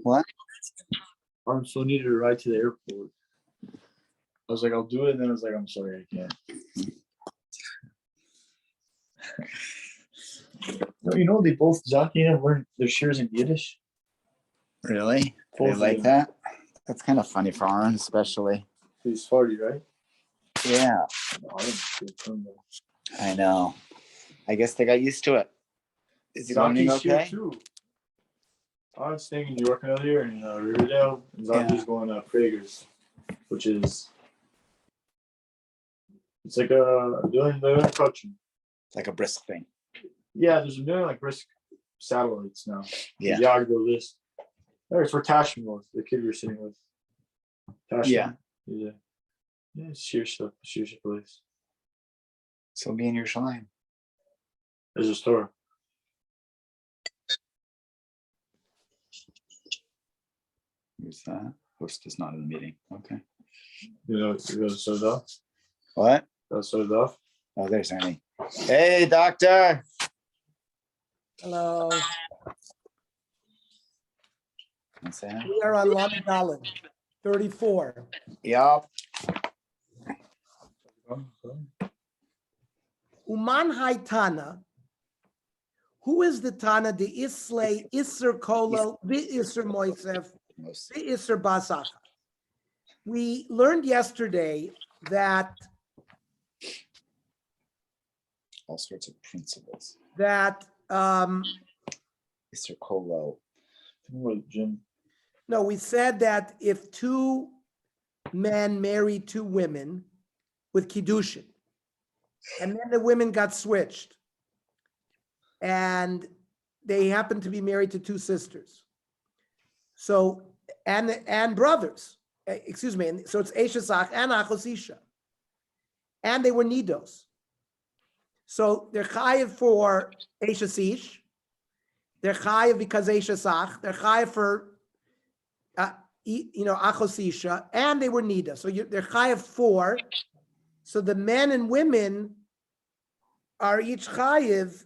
What? I'm so needed to ride to the airport. I was like, I'll do it, and then I was like, I'm sorry, I can't. No, they both Zaki and learned their shares in Yiddish. Really? Both They of like them. that? That's kind of funny for Aaron, especially. He's 40, right? Yeah, No, I didn't see it from there. I know. I guess they got used to it. Is he learning Zaki's here okay? too. I was staying in New York earlier in Riverdale, and Zaki's going to Prager's, which is it's like they're coaching. Like a brisk thing. Yeah, there's a million like brisk satellites now. Yeah. The Yagdo list. There, it's where Tashman was, the kid we were sitting with. Tashman. Yeah. Yeah, it's sheer stuff, sheer place. So be in Yerushalayim. There's a store. Who's that? Host is not in the meeting. Okay. You go to Sodaf? What? Go to Sodaf? Oh, there's Ernie. Hey, doctor. Hello. What's that? We are on Lamed Dalet, 34. Yup. Uman Haitana. Who is the Tana? The Islay, Isser Kolel, the Isser Moisef, the Isser Basach. We learned yesterday that All sorts of principles. Mr. Kolo. Jim. No, we said that if two men marry two women with Kiddushin, and then the women got switched, and they happen to be married to two sisters. So, and brothers, excuse me, and so it's Eshesach and Achosisha. And they were Nidos. So they're chayiv for Eshesish, they're chayiv because Eshesach, they're chayiv for, Achosisha, and they were Nida. So they're chayiv for, so the men and women are each chayiv,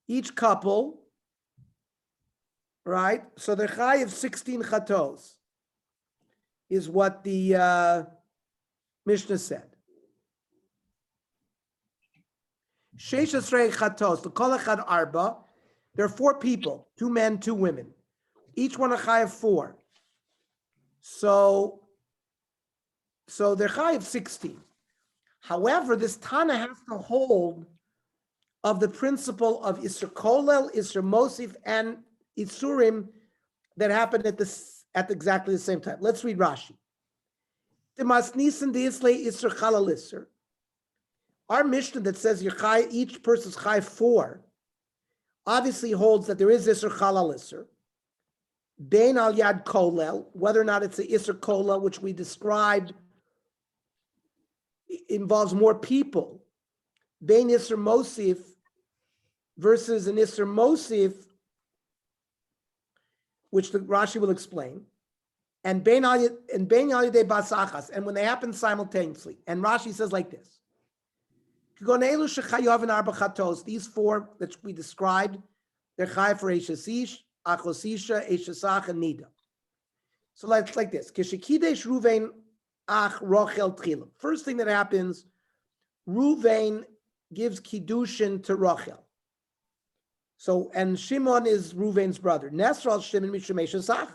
each couple, right? So they're chayiv 16 chatos, is what the Mishnah said. Sheish Esrei chatos, the kol echad arba. There are four people, two men, two women. Each one a chayiv 4. So they're chayiv 16. However, this Tana has to hold of the principle of Isser Kolel, Isser Mosif, and Isurim that happened at exactly the same time. Let's read Rashi. The Masnisan the Islay Isser Chalal Isser. Our Mishnah that says each person's chai 4 obviously holds that there is Isser Chalal Isser. Bein al Yad Kolel, whether or not it's the Isser Kolel, which we described, involves more people. Bein Isser Mosif, versus an Isser Mosif, which the Rashi will explain, and Bein Yalidei Bas Achas, and when they happen simultaneously. And Rashi says like this: these four that we described, they're chayav for Eishasish, Achosisha, Eishasach, and Nida. So let's like this: Kishikidesh Ruvain Ach Rochel Tchilim. First thing that happens, Ruvain gives kiddushin to Rochel. So, and Shimon is Ruvain's brother. Nesral Shimon Mishum Eishasach.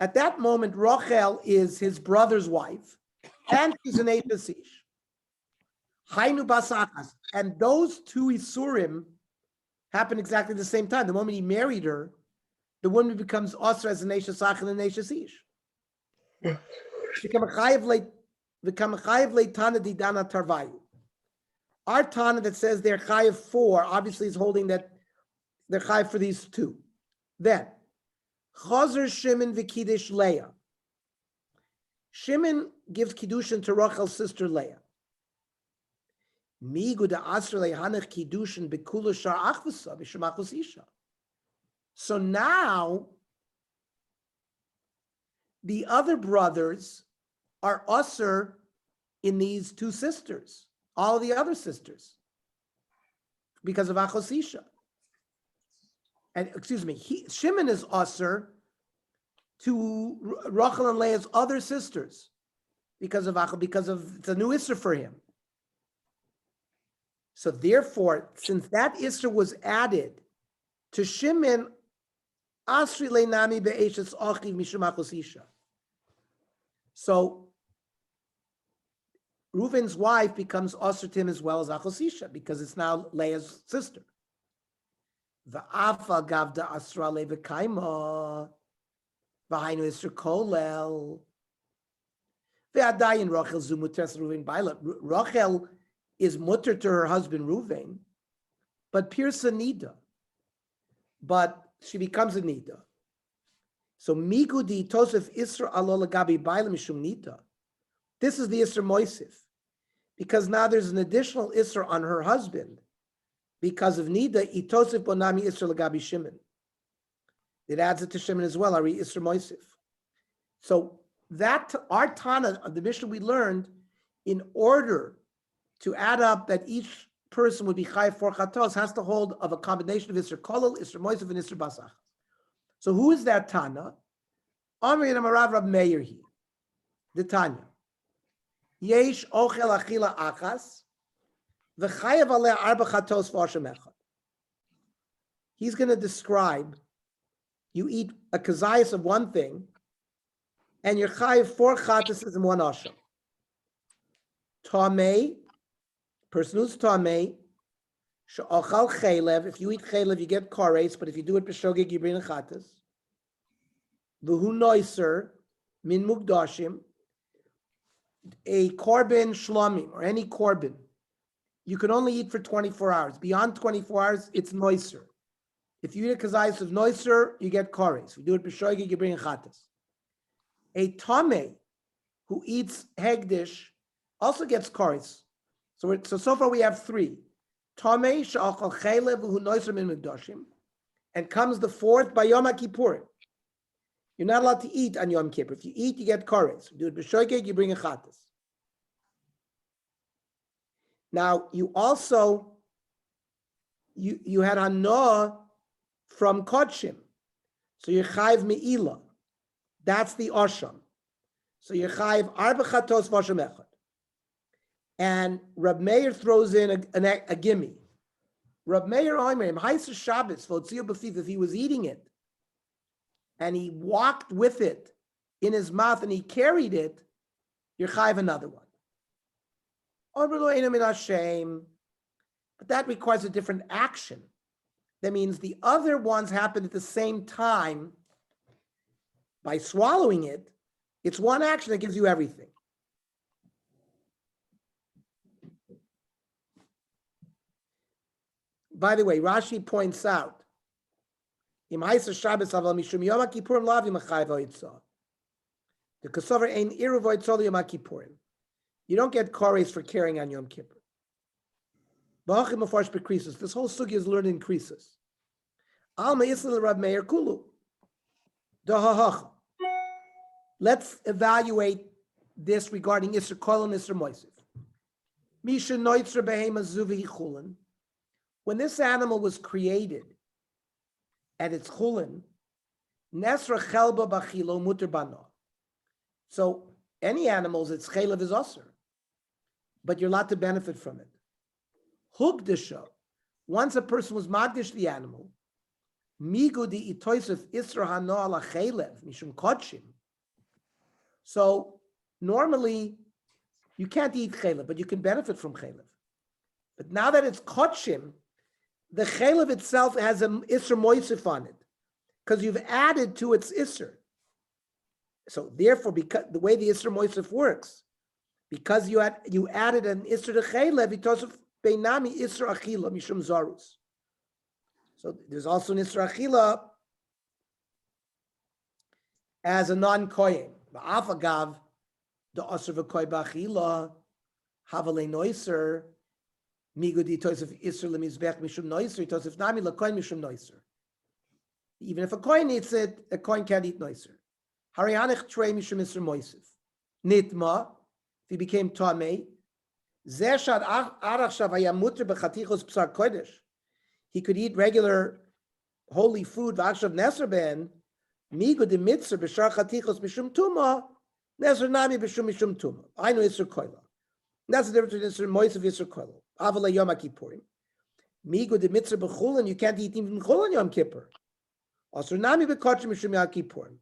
At that moment, Rochel is his brother's wife, and she's an Eishasish. Hainu Basachas. And those two Isurim happen exactly the same time. The moment he married her, the woman becomes Osra as an Eishasach and an Eishasish. Become a chayiv leitana didana tarvayu. Our Tana that says they're chayiv for obviously is holding that they're chayiv for these two. Then Chazer Shimon v'Kiddush Leah. Shimon gives kiddushin to Rachel's sister Leah. Migu da asr lehanach kiddushin bekula shar achvasa b'shemachos isha. So now the other brothers are usher in these two sisters, all the other sisters, because of achos isha. And excuse me, Shimon is usher to Rachel and Leah's other sisters because of it's a new Isser for him. So therefore, since that Isser was added to Shimon, Asri Leinami be'eshes achiv mishum achos isha. So Reuven's wife becomes usher to him as well as achos isha because it's now Leah's sister. Va'afa gavda asra le v'kaima v'hainu Isser kolel ve'adayin Rachel zu muteres Reuven baila. Rachel is mutter to her husband Reuven, but Pirsa Nida. But she becomes a Nida. So Migudi Tosef Isra Alola Gabi Baila Mishum Nida. This is the Isra Moisif. Because now there's an additional Isra on her husband because of Nida, Itosef Bonami Isra Lagabi Shimon. It adds it to Shimon as well, Ari Isra Moisif. So that our Tana of the Mishnah we learned, in order to add up that each person would be chayav for chatos, has to hold of a combination of Isser Kolel, Isser Moisef, and Isser Basach. So who is that Tana? Amri and Amarav Rab Meir here. The Tanya. Yesh ochel achila achas, v'chayav aleh arba chatos v'ashem echad. He's going to describe, you eat a kazayas of one thing, and you're chayav 4 chatos in 1 asham. Tamei, person who's tamei, she'achal chaylev. If you eat chaylev, you get kares, but if you do it b'shogeg, you bring a chatas. V'hu noiser min mugdashim, a korban shlamim or any korban, you can only eat for 24 hours. Beyond 24 hours, it's noiser. If you eat a kazayis of noiser, you get kares. If you do it b'shogeg, you bring a chatas. A tamei who eats hegdish also gets kares. So far we have 3. Tamei she'achal chaylev v'hu noiser min mugdashim, and comes the 4th by Yom HaKippurim. You're not allowed to eat on Yom Kippur. If you eat, you get kares. You do it b'shoigeg, you bring a chatas. Now, you also, you had hanoah from kodshim. So you're chayv me'ila. That's the asham. So you're chayv arba chatos v'asham echad. And Rab Meir throws in a gimme. Rab Meir Oimer, Ha'isa Shabbos, V'otziu b'fiv, if he was eating it, and he walked with it in his mouth and he carried it, you're chayiv another one. But that requires a different action. That means the other ones happen at the same time. By swallowing it, it's one action that gives you everything. By the way, Rashi points out, the Kosover ein iru v'oitzol Yom HaKippurim. You don't get kares for carrying on Yom Kippur. This whole sugi is learned in creases. Alma Isla Rab Meir Kulu. Let's evaluate this regarding Isra Kol and Isra Moisef. Misha Noitzer Behema Zuvi Chulin. When this animal was created at its Chulin, Nesra Chelba Bachilo Mutter Bano. So any animals, its chelav is usher, but you're allowed to benefit from it. Hugdisha, once a person was magdish the animal, migu di itoisef isra hano ala chelev mishum kodshim. So normally you can't eat chelev, but you can benefit from chelev. But now that it's kodshim, the chelev itself has an isra moisif on it because you've added to its isra. So therefore, because the way the isra moisif works, because you added an isra to chelev, itosef beinami isra achila mishum zarus. So there's also an isra achila as a non-kohen. Ba'afagav the asr v'koy ba'achila havale noiser migudi tosef isra lemizbech mishum noiser tosef nami lakoin mishum noiser. Even if a kohen eats it, a kohen can't eat noiser. Harianich trei mishum isra moisif. Nitma, if he became tamei, zeshad arach shavaya muter b'chatichos psar kodesh. He could eat regular holy food. V'achshav neser ben migu de mitzvah b'shar chatichos mishum tuma neser nami b'shum mishum tuma. I know isra koila. That's the difference between isra moisif and isra koila. Avala yom kippurim. Migu de mitzvah b'chulin. You can't eat even chulin yom kippur. Also nami b'kotchim mishum yom kippurim.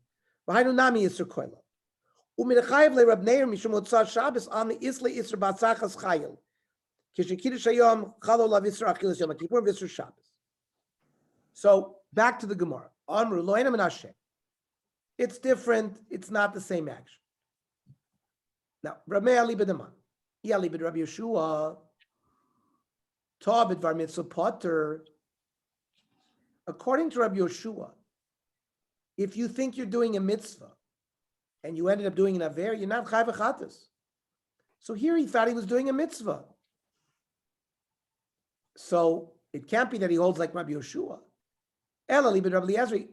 V'hainu nami isra koila. U'minachayev le Rab Meir mishum otzar Shabbos ani isle isra batzachas chayil. Kishikiddush hayom chalo lav isra achilas yom kippurim v'isra Shabbos. So back to the Gemara. Amru lo ena min Hashem. It's different. It's not the same action. Now, Rab Meir ali b'daman. Yali b'd Rabbi Yeshua. Ta b'dvar mitzvah potter. According to Rabbi Yeshua, if you think you're doing a mitzvah and you ended up doing an aver, you're not chayv v'chatas. So here he thought he was doing a mitzvah. So it can't be that he holds like Rabbi Yeshua. Ela li b'd Rabbi Eliezer,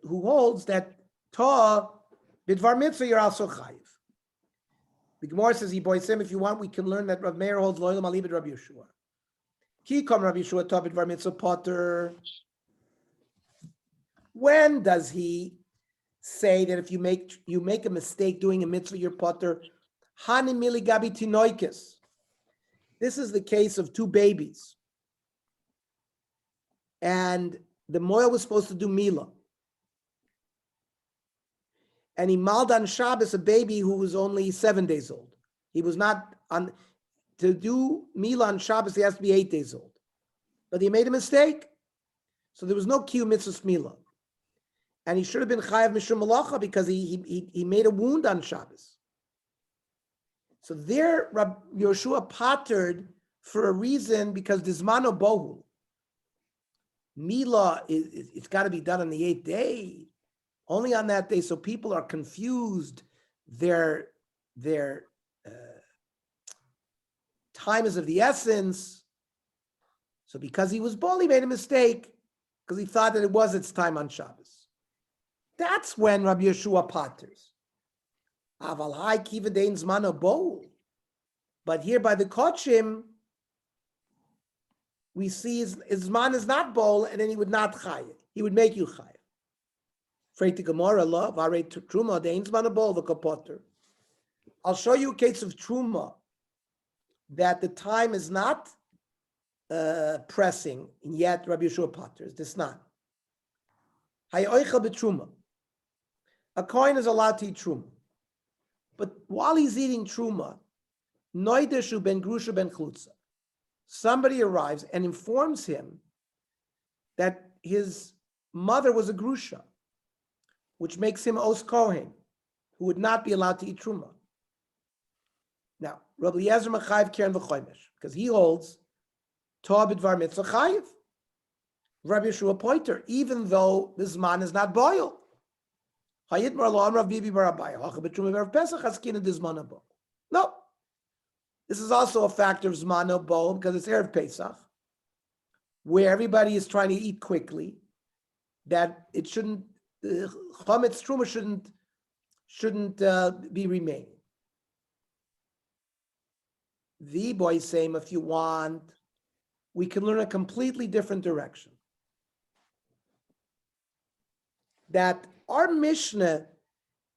who holds that ta b'dvar mitzvah you're also chayv. The Gemara says, if you want, we can learn that Rav Meir holds loyal ali b'd Rabbi Yeshua. Ki kom Rabbi Yeshua ta b'dvar mitzvah potter. When does he say that if you make a mistake doing a mitzvah, you're potter? Hani mili gabi tinoikis. This is the case of two babies. And the moil was supposed to do Mila. And he maled on Shabbos a baby who was only 7 days old. He was not on, to do Mila on Shabbos, he has to be 8 days old. But he made a mistake. So there was no Kiyum Mitzvah Mila. And he should have been Chayav Mishum Malacha because he made a wound on Shabbos. So there, Rabbi Yoshua pottered for a reason because Dizmano Bohu. Mila, it's got to be done on the 8th day, only on that day. So people are confused. Their time is of the essence. So because he was bold, he made a mistake because he thought that it was its time on Shabbos. That's when Rabbi Yeshua potters. Aval hai kiva dein zmano bohu. But here by the Kochim, we see his zman is not bowl, and then he would not chayiv. He would make you chayiv. Freit the Gemara la varei truma dein zmano bowl the kapotter. I'll show you a case of truma that the time is not pressing, and yet Rabbi Yeshua potters. This not. Hayoicha betruma. A kohen is allowed to eat truma, but while he's eating truma, noideshu ben grusha ben chlutza. Somebody arrives and informs him that his mother was a grusha, which makes him os kohen, who would not be allowed to eat truma. Now, Rabbi Eliezer Machayev Keren v'choymesh, because he holds Torah b'dvar mitzvah chayiv. Rabbi Yeshua pointer, even though the zman is not boiled. No, This is also a factor of Zmano Bo because it's Erev Pesach, where everybody is trying to eat quickly. That it shouldn't, Chometz Truma shouldn't be remaining. The boy is saying, if you want, we can learn a completely different direction. That our Mishnah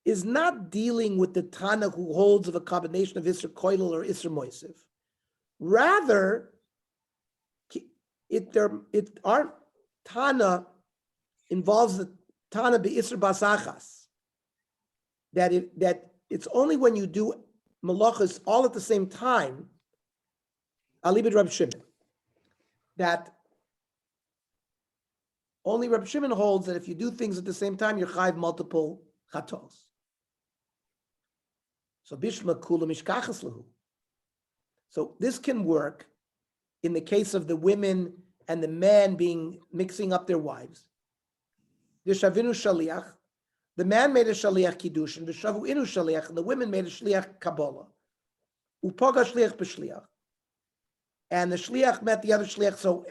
is not dealing with the Tana who holds of a combination of Isser Koilel or Isser Moisiv. Rather, our Tana involves the Tana Be'Isser Basachas. That it's only when you do malachas all at the same time, Alibid Rab Shimon, that only Rab Shimon holds that if you do things at the same time, you're chayiv multiple chatos. So Bishma Kula Mishkachas Lahu. So this can work in the case of the women and the men mixing up their wives. The Shavinu Shaliach, the man made a Shaliach Kiddushin, the Shavu Inu Shaliach, and the women made a Shliach Kabbalah. Upaga Shliach B'Shliach. And the Shliach met the other Shliach, so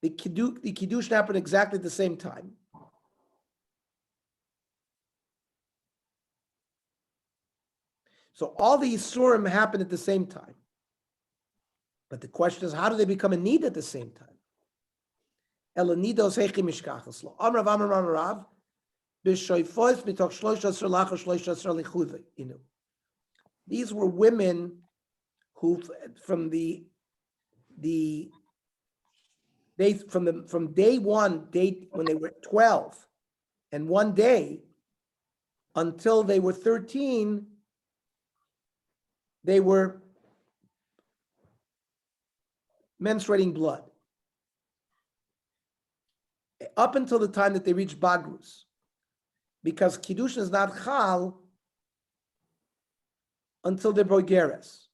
the Kiddushin happened exactly at the same time. So all the Yisurim happen at the same time. But the question is, how do they become a need at the same time? Elanidos Hechi Mishkachas Lo. Amrav Amrav B'Shoifos Mitoch Shlosh Lach Shlosh Lichud Inu. These were women who, from day one, when they were 12, and one day until they were 13, they were menstruating blood. Up until the time that they reached Bagrus. Because Kiddushin is not Chal until they're Boigeres.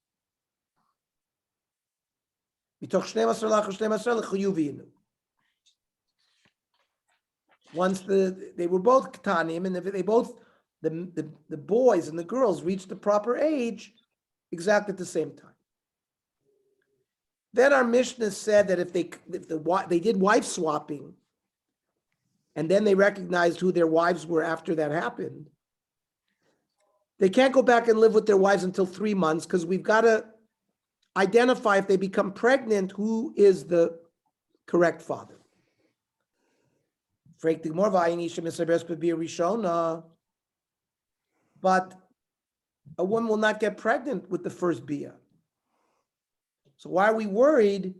Once they were both Ketanim, and they both, the boys and the girls reached the proper age exactly at the same time. Then our Mishnah said that if they did wife swapping, and then they recognized who their wives were after that happened, they can't go back and live with their wives until 3 months because we've got to identify if they become pregnant who is the correct father. But a woman will not get pregnant with the first bia. So why are we worried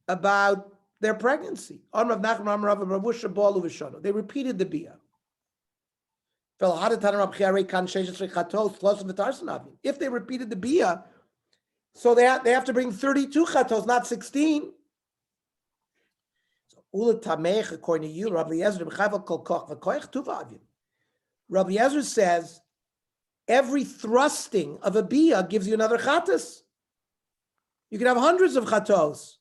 about their pregnancy? They repeated the bia. If they repeated the bia, so they have to bring 32 chatos, not 16. According to you, Rabbi Yezer says every thrusting of a bia gives you another chatos. You can have hundreds of chatos.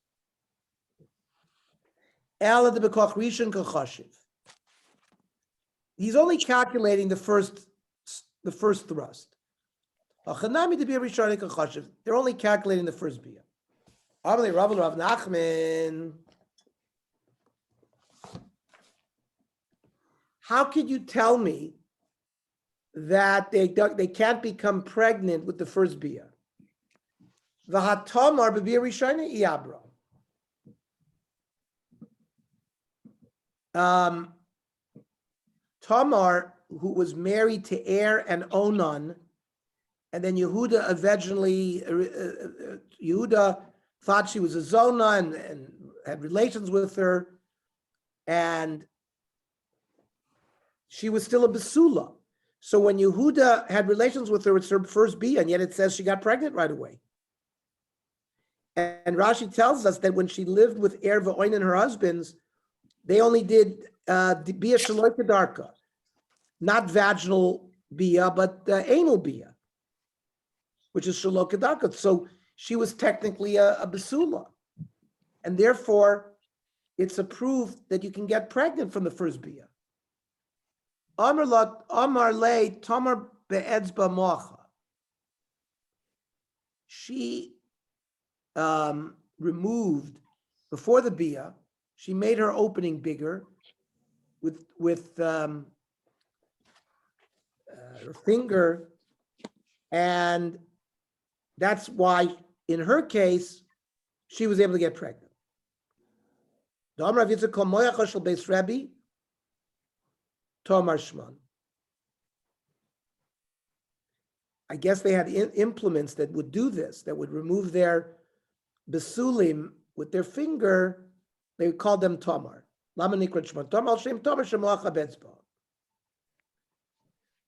He's only calculating the first thrust. They're only calculating the first bia. Rav Nachman. How could you tell me that they can't become pregnant with the first bia? V'hatamar b'bia rishona iabra. Tamar, who was married to Er and Onan, and then Yehuda eventually, Yehuda thought she was a Zona and had relations with her, and she was still a Basula. So when Yehuda had relations with her, it's her first bia, and yet it says she got pregnant right away. And Rashi tells us that when she lived with Er v'Oin and her husbands, they only did bia shaloi kedarka, not vaginal bia, but anal bia, which is shaloi kedarka. So she was technically a basula, and therefore it's a proof that you can get pregnant from the first bia. Amar le tamar be'etzba mocha. she removed, before the bia, she made her opening bigger with her finger, and that's why, in her case, she was able to get pregnant. I guess they had implements that would do this, that would remove their besulim with their finger. They called them tomar.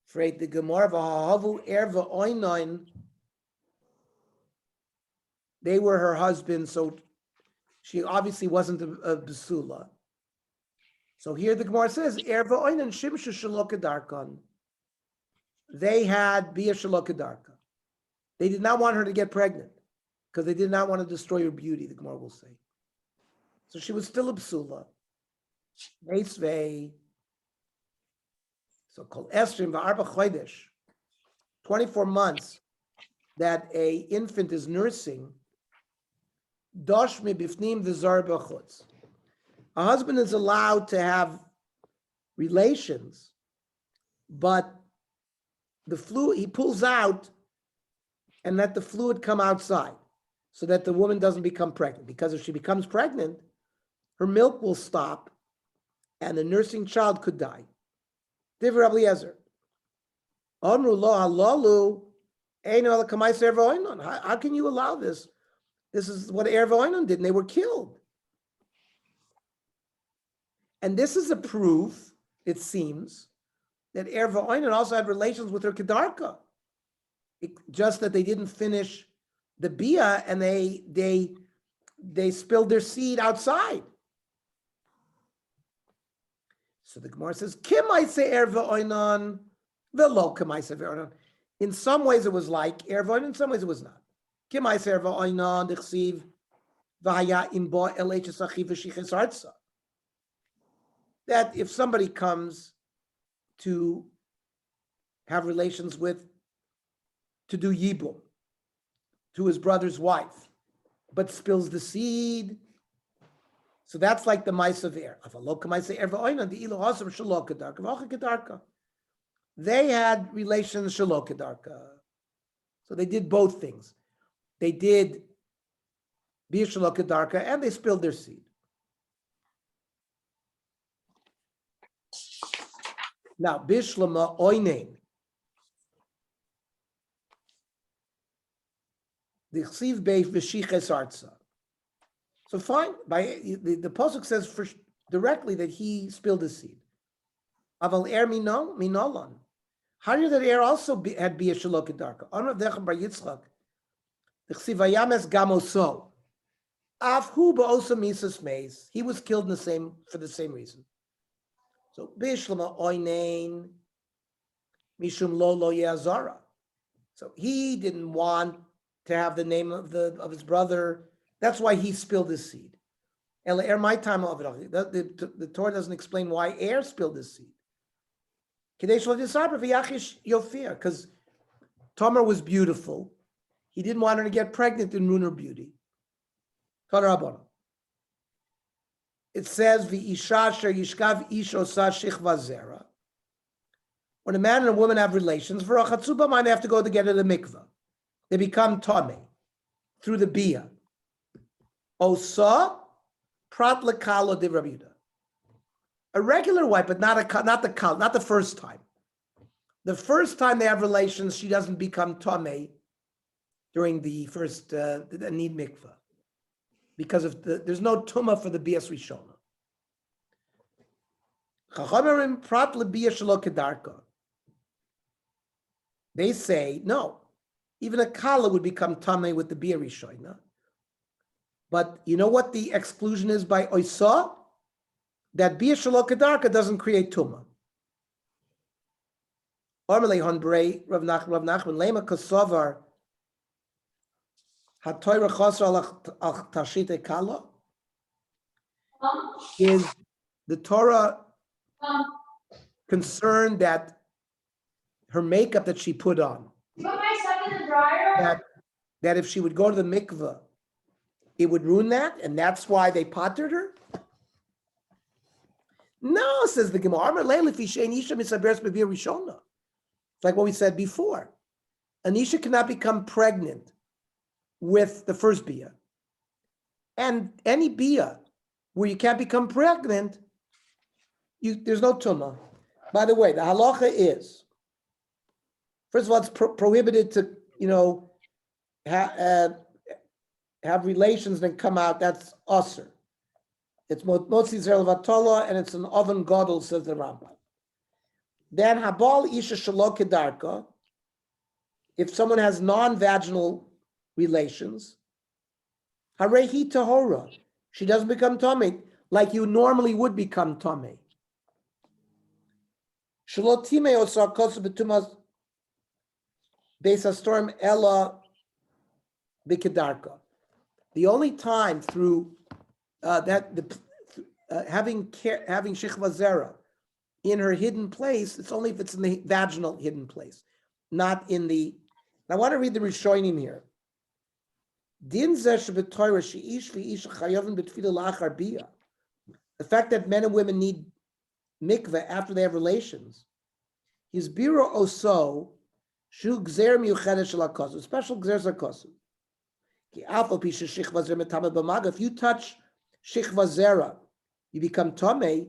Afraid the Gemara v'hahavu erva oinoin. They were her husband, so she obviously wasn't a besula. So here the Gemara says erva oinoin shimshu shalokadarkan. They had bia shalokadarka. They did not want her to get pregnant because they did not want to destroy her beauty, the Gemara will say. So she was still a besula. Meisvei. So called Estrim v'arba chodesh, 24 months that a infant is nursing. Dosh me bifnim v'zar b'chutz. A husband is allowed to have relations, but the fluid he pulls out, and let the fluid come outside, so that the woman doesn't become pregnant. Because if she becomes pregnant, her milk will stop, and the nursing child could die. Divrei Rabbi Eliezer. Amru lo halalu einu ela kamais erva oinon. How can you allow this? This is what erva oinon did, and they were killed. And this is a proof, it seems, that erva oinon also had relations with her kedarka. Just that they didn't finish the bia, and they spilled their seed outside. So the Gemara says, "Kim I say erva oinon, velo kim I say erva oinon." In some ways it was like erva oinon, in some ways it was not. Kim I say erva oinon dechsiv v'haya imbo elches achiv v'shiches artza. That if somebody comes to have relations with, to do yibum to his brother's wife, but spills the seed. So that's like the ma'asav er. They had relations shalokadarka. So they did both things. They did bir shalokadarka, and they spilled their seed. Now, bishlama oinein. The chsiv beif v'shiches artza. So fine, by the pasuk says directly that he spilled his seed. Aval er minolan. How do you know that er also had bia shalokadarka? Honor of Dechem bar Yitzchak. The chsiv ayames gamoso. Afhu ba'osa misas meis. He was killed for the same reason. So bishlama oinein mishum lo yazara. So he didn't want to have the name of his brother. That's why he spilled his seed. The Torah doesn't explain why Er spilled his seed. Because Tamar was beautiful. He didn't want her to get pregnant and ruin her beauty. It says, when a man and a woman have relations, they have to go together to the mikveh. They become tamei through the bia. Osa prat lekalo de Rabbi Yehuda. A regular wife, but not the first time. The first time they have relations, she doesn't become tamei during the first need mikvah, because there's no tuma for the bias rishona. Chachamim prat lebia shelo kedarka. They say no. Even a kala would become tamei with the bia rishona. But you know what the exclusion is by oisa? That bia shelo kedarka doesn't create tuma. Ormele honbrei Rav Nachman lema kasovar hatoyra chosra al tashite kala. Is the Torah concerned that her makeup that she put on, that that if she would go to the mikveh, it would ruin that, and that's why they pottered her? No, says the Gemara. It's like what we said before. Anisha cannot become pregnant with the first bia. And any bia where you can't become pregnant, there's no tumah. By the way, the halacha is, first of all, it's prohibited to, have relations and come out. That's usher. It's motzi zer levatala, and it's an oven gadol, says the Rambam. Then habal isha shelo kedarka. If someone has non-vaginal relations, harehi tahora, she doesn't become tummy like you normally would become tummy. Shelo time osar kosu betumas beis storm ella bikedarka. The only time through having shichva zera in her hidden place, it's only if it's in the vaginal hidden place, not in the. I want to read the Rishonim here. The fact that men and women need mikveh after they have relations, his biro oso shu gzer miuchedes shel hakosu, special gzer hakosu. If you touch shichva zera, you become tomei.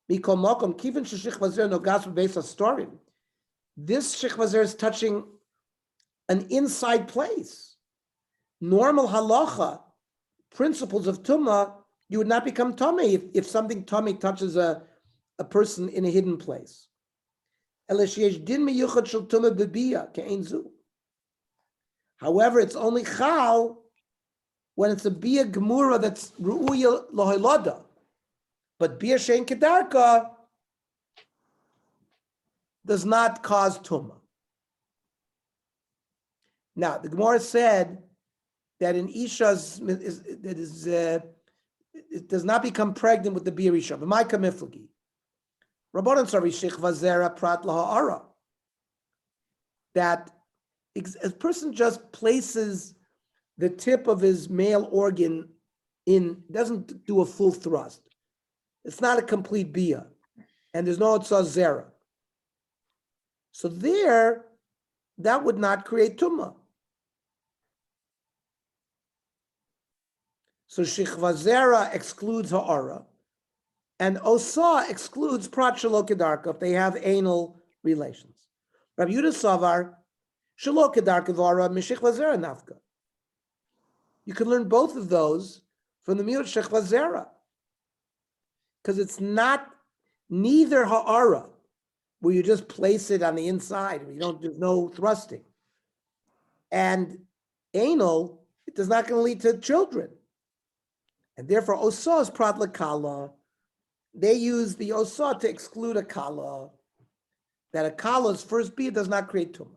This shichva zera is touching an inside place. Normal halacha, principles of tumah, you would not become tomei if something tomei touches a person in a hidden place. However, it's only chal when it's a bia gemura that's ru'uya lohelada. But bia shein kedarka does not cause tumah. Now, the Gemara said that in Isha's, it does not become pregnant with the bia Isha. V'mai kamiflagi. Rabbanan Sari Shechva Zera Prat Laha'ara. That a person just places the tip of his male organ in, doesn't do a full thrust. It's not a complete bia. And there's no Otzah Zera. So there, that would not create tumah. So Shechva Zera excludes Ha'ara. And Osa excludes Prat Shelo Kedarka if they have anal relations. Rabbi Yudah Savar, Shelo Kedarka Vara, Mishechva Zera Nafka. You can learn both of those from the Miut Shechva Zera. Because it's not neither Ha'ara, where you just place it on the inside, there's no thrusting. And anal, it is not going to lead to children. And therefore, Osa is Prat L'Kala. They use the Osa to exclude a Kala, that a Kala's first bia does not create tumah.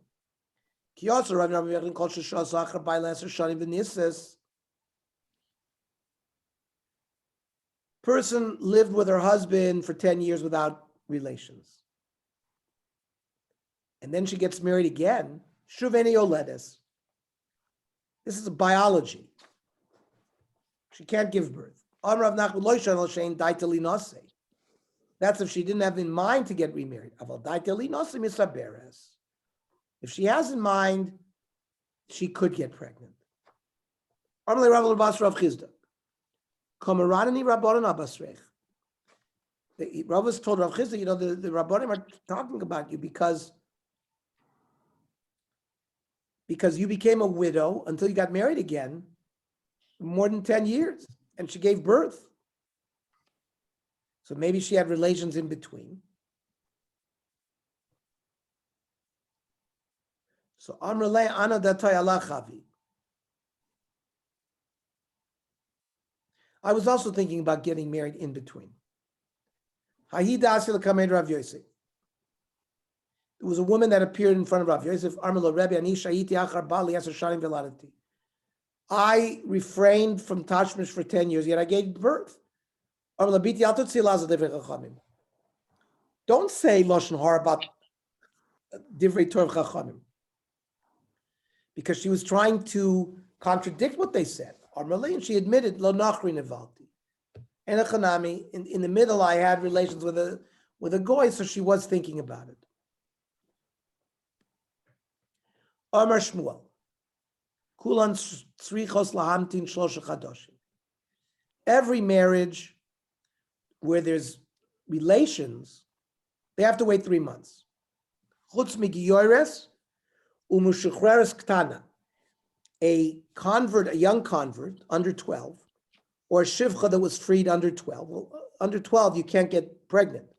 Person lived with her husband for 10 years without relations. And then she gets married again. Shuveni Oledes. This is a biology. She can't give birth. That's if she didn't have in mind to get remarried. If she has in mind, she could get pregnant. Rav was told Rav Chisda, the Rabbanim are talking about you because you became a widow until you got married again more than 10 years, and she gave birth. So maybe she had relations in between. So Amrle Ana Datay Allah Chavi. I was also thinking about getting married in between. There was a woman that appeared in front of Rav Yosef. I refrained from tashmish for 10 years, yet I gave birth. Don't say Lashon Hara about Divrei Torah Chachamim. because she was trying to contradict what they said. And she admitted, Lo nachri nevalti. And a chanami, in the middle, I had relations with a goy, so she was thinking about it. Amar Shmuel, kulan tzrichos lahamtin shlosha chadoshim. Every marriage where there's relations, they have to wait 3 months. Chutz migiyores umushuchreres ktana. A convert, a young convert, under 12, or a shivcha that was freed under 12. Well, under 12, you can't get pregnant.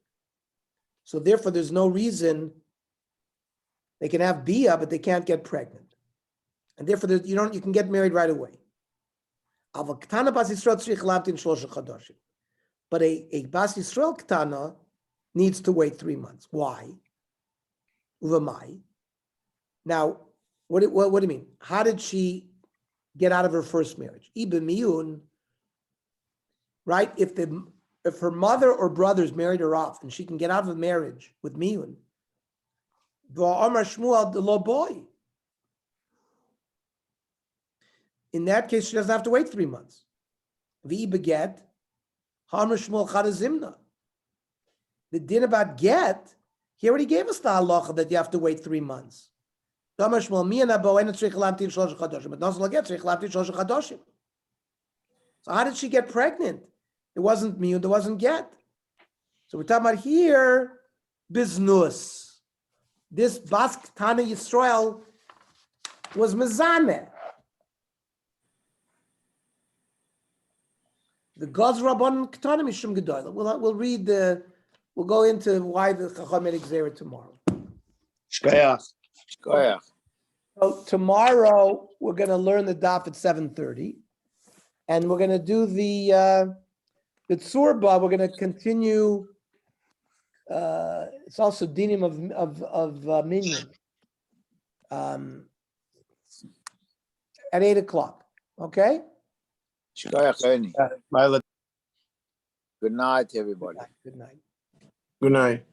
So therefore, there's no reason they can have bia, but they can't get pregnant. And therefore, you can get married right away. But a bas Yisrael ktana needs to wait 3 months. Why? Uvamai. Now, what do you mean? How did she get out of her first marriage? Ibemiyun, right? If her mother or brothers married her off and she can get out of a marriage with miyun, v'amar Shmuel the lo boy. In that case, she doesn't have to wait 3 months. V'i beget, hamar Shmuel chadazimna. The din about get, he already gave us the halacha that you have to wait 3 months. So how did she get pregnant? It wasn't miyun, there wasn't get. So we're talking about here, biznus. This Bas Tana Yisrael was mezaneh. The God's Rabban Ketana Mishum Gedolah. We'll read we'll go into why the Chacham made Xera tomorrow. Shkoyach. So tomorrow we're going to learn the daf at 7:30, and we're going to do the Tzurba. We're going to continue. It's also dinim of minyan at 8:00. Okay. Shkoyach. Good night, everybody. Good night. Good night.